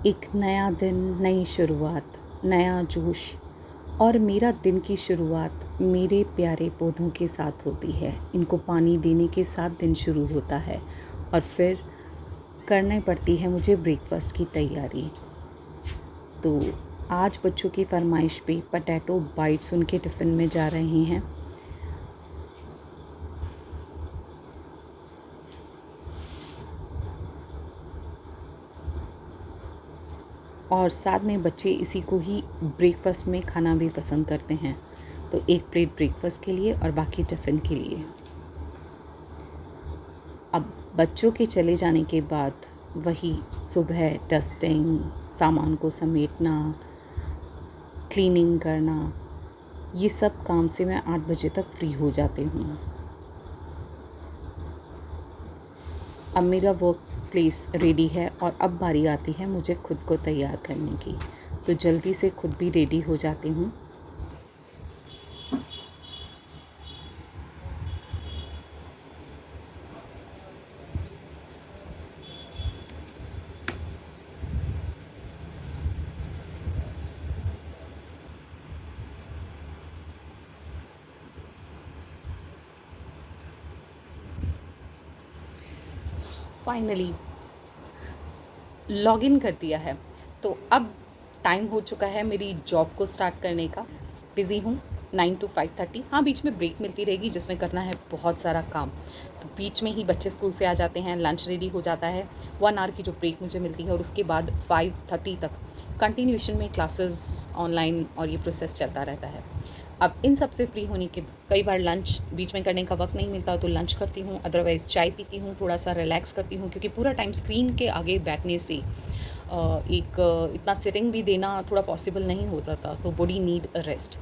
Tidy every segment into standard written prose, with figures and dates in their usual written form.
एक नया दिन, नई शुरुआत, नया जोश और मेरा दिन की शुरुआत मेरे प्यारे पौधों के साथ होती है। इनको पानी देने के साथ दिन शुरू होता है और फिर करनी पड़ती है मुझे ब्रेकफास्ट की तैयारी। तो आज बच्चों की फरमाइश पे पोटैटो बाइट्स उनके टिफ़िन में जा रहे हैं। और साथ में बच्चे इसी को ही ब्रेकफास्ट में खाना भी पसंद करते हैं। तो एक प्लेट ब्रेकफास्ट के लिए और बाकी टिफ़िन के लिए। अब बच्चों के चले जाने के बाद वही सुबह डस्टिंग, सामान को समेटना, क्लीनिंग करना, ये सब काम से मैं 8 बजे तक फ्री हो जाती हूँ। अब मेरा वर्क प्लेस रेडी है और अब बारी आती है मुझे खुद को तैयार करने की। तो जल्दी से खुद भी रेडी हो जाती हूँ। फाइनली लॉगिन कर दिया है। तो अब टाइम हो चुका है मेरी जॉब को स्टार्ट करने का। बिज़ी हूँ 9 to 5:30। हाँ, बीच में ब्रेक मिलती रहेगी जिसमें करना है बहुत सारा काम। तो बीच में ही बच्चे स्कूल से आ जाते हैं, लंच रेडी हो जाता है। 1 आवर की जो ब्रेक मुझे मिलती है और उसके बाद 5:30 तक कंटिन्यूएशन में क्लासेस ऑनलाइन और ये प्रोसेस चलता रहता है। अब इन सब से फ्री होने के कई बार लंच बीच में करने का वक्त नहीं मिलता तो लंच करती हूँ, अदरवाइज़ चाय पीती हूँ, थोड़ा सा रिलैक्स करती हूँ क्योंकि पूरा टाइम स्क्रीन के आगे बैठने से इतना सिटिंग भी देना थोड़ा पॉसिबल नहीं होता था। तो बॉडी नीड अ रेस्ट।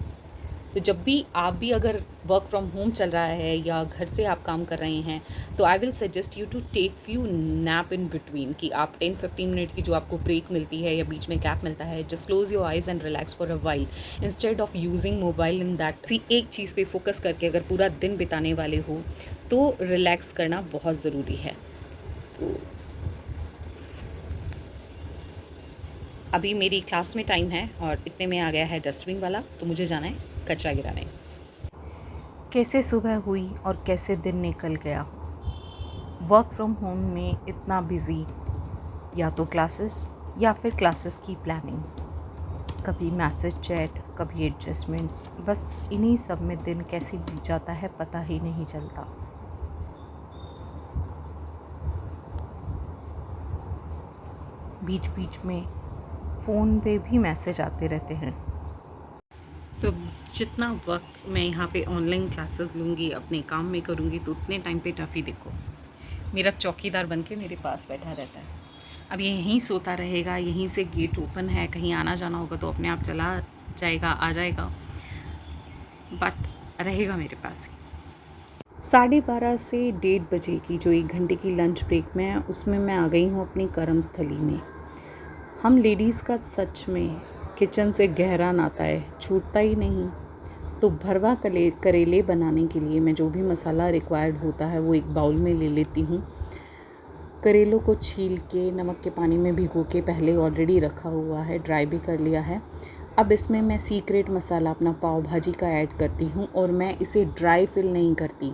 तो जब भी आप भी अगर वर्क फ्रॉम होम चल रहा है या घर से आप काम कर रहे हैं तो I will suggest you to take few nap in between, कि आप 10-15 मिनट की जो आपको ब्रेक मिलती है या बीच में गैप मिलता है, just close your eyes and relax for a while instead of using mobile in that. किसी एक चीज़ पे फोकस करके अगर पूरा दिन बिताने वाले हो तो रिलैक्स करना बहुत ज़रूरी है। तो अभी मेरी क्लास में टाइम है और इतने में आ गया है डस्टबिन वाला, तो मुझे जाना है कचरा गिराने। कैसे सुबह हुई और कैसे दिन निकल गया। वर्क फ्रॉम होम में इतना बिज़ी, या तो क्लासेस या फिर क्लासेस की प्लानिंग, कभी मैसेज चैट, कभी एडजस्टमेंट्स, बस इन्हीं सब में दिन कैसे बीत जाता है पता ही नहीं चलता। बीच बीच में फ़ोन पे भी मैसेज आते रहते हैं। तो जितना वक्त मैं यहाँ पे ऑनलाइन क्लासेस लूँगी, अपने काम में करूँगी, तो उतने टाइम पे टफ़ी देखो मेरा चौकीदार बन के मेरे पास बैठा रहता है। अब ये यहीं सोता रहेगा, यहीं से गेट ओपन है, कहीं आना जाना होगा तो अपने आप चला जाएगा, आ जाएगा, बट रहेगा मेरे पास ही। 12:30 से 1:30 बजे की जो 1 घंटे की लंच ब्रेक में है उसमें मैं आ गई हूँ अपनी कर्मस्थली में। हम लेडीज़ का सच में किचन से गहरा नाता है, छूटता ही नहीं। तो भरवा करेले बनाने के लिए मैं जो भी मसाला रिक्वायर्ड होता है वो एक बाउल में ले लेती हूँ। करेलों को छील के नमक के पानी में भिगो के पहले ऑलरेडी रखा हुआ है, ड्राई भी कर लिया है। अब इसमें मैं सीक्रेट मसाला अपना पाव भाजी का ऐड करती हूँ और मैं इसे ड्राई फिल नहीं करती,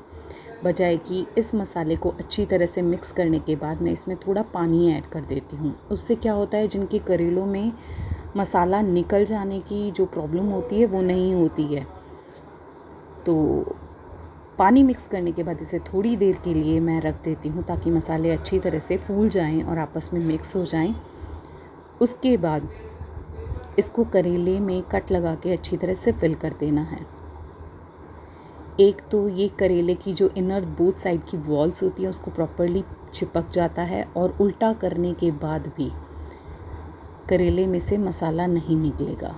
बजाय कि इस मसाले को अच्छी तरह से मिक्स करने के बाद मैं इसमें थोड़ा पानी ऐड कर देती हूँ। उससे क्या होता है, जिनके करेलों में मसाला निकल जाने की जो प्रॉब्लम होती है वो नहीं होती है। तो पानी मिक्स करने के बाद इसे थोड़ी देर के लिए मैं रख देती हूँ ताकि मसाले अच्छी तरह से फूल जाएं और आपस में मिक्स हो जाएं। उसके बाद इसको करेले में कट लगा के अच्छी तरह से फिल कर देना है। एक तो ये करेले की जो इनर बोथ साइड की वॉल्स होती हैं उसको प्रॉपरली चिपक जाता है और उल्टा करने के बाद भी करेले में से मसाला नहीं निकलेगा।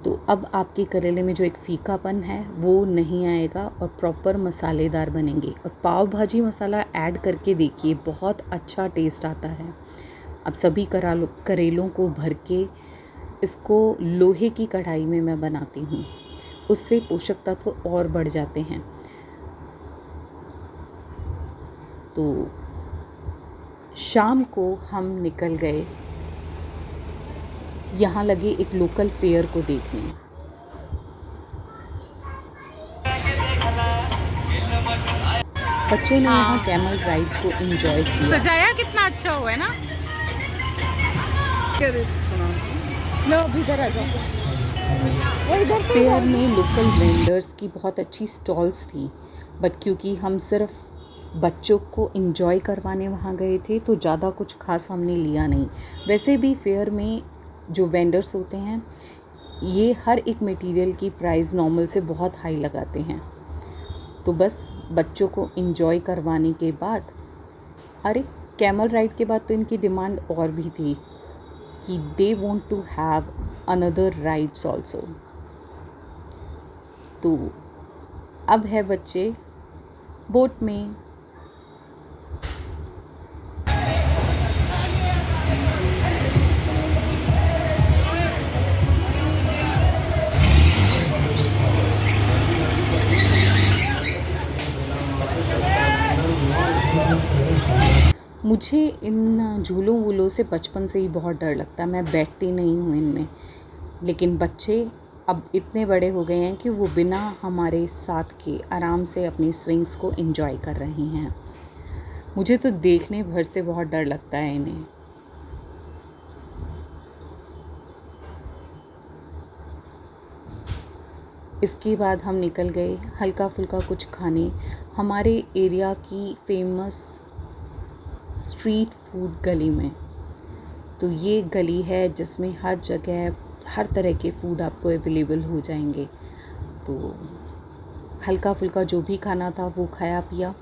तो अब आपके करेले में जो एक फीकापन है वो नहीं आएगा और प्रॉपर मसालेदार बनेंगे। और पाव भाजी मसाला ऐड करके देखिए, बहुत अच्छा टेस्ट आता है। अब सभी करेलों को भर के इसको लोहे की कढ़ाई में मैं बनाती हूँ, उससे पोषक तत्व और बढ़ जाते हैं। तो शाम को हम निकल गए यहाँ लगे एक लोकल फेयर को देखने। बच्चों ने यहाँ कैमल राइड को एंजॉय किया। सजाया कितना अच्छा हुआ है ना। लो अभी इधर आ जाओ। फेयर में लोकल वेंडर्स की बहुत अच्छी स्टॉल्स थी, बट क्योंकि हम सिर्फ बच्चों को एंजॉय करवाने वहाँ गए थे तो ज़्यादा कुछ खास हमने लिया नहीं। वैसे भी फेयर में जो वेंडर्स होते हैं ये हर एक मटेरियल की प्राइस नॉर्मल से बहुत हाई लगाते हैं। तो बस बच्चों को एंजॉय करवाने के बाद, अरे कैमल राइड के बाद तो इनकी डिमांड और भी थी कि they want to have another rides also. तो अब है बच्चे बोट में। मुझे इन झूलों वूलों से बचपन से ही बहुत डर लगता है, मैं बैठती नहीं हूँ इनमें। लेकिन बच्चे अब इतने बड़े हो गए हैं कि वो बिना हमारे साथ के आराम से अपनी स्विंग्स को एंजॉय कर रहे हैं। मुझे तो देखने भर से बहुत डर लगता है इन्हें। इसके बाद हम निकल गए हल्का फुल्का कुछ खाने हमारे एरिया की फेमस स्ट्रीट फूड गली में। तो ये गली है जिसमें हर जगह हर तरह के फूड आपको अवेलेबल हो जाएंगे। तो हल्का फुल्का जो भी खाना था वो खाया पिया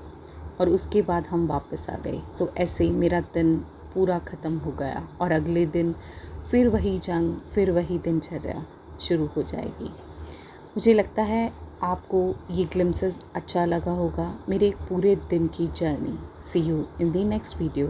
और उसके बाद हम वापस आ गए। तो ऐसे ही मेरा दिन पूरा ख़त्म हो गया और अगले दिन फिर वही जंग, फिर वही दिनचर्या शुरू हो जाएगी। मुझे लगता है आपको ये ग्लिम्सेस अच्छा लगा होगा मेरे पूरे दिन की journey. See you in the next video.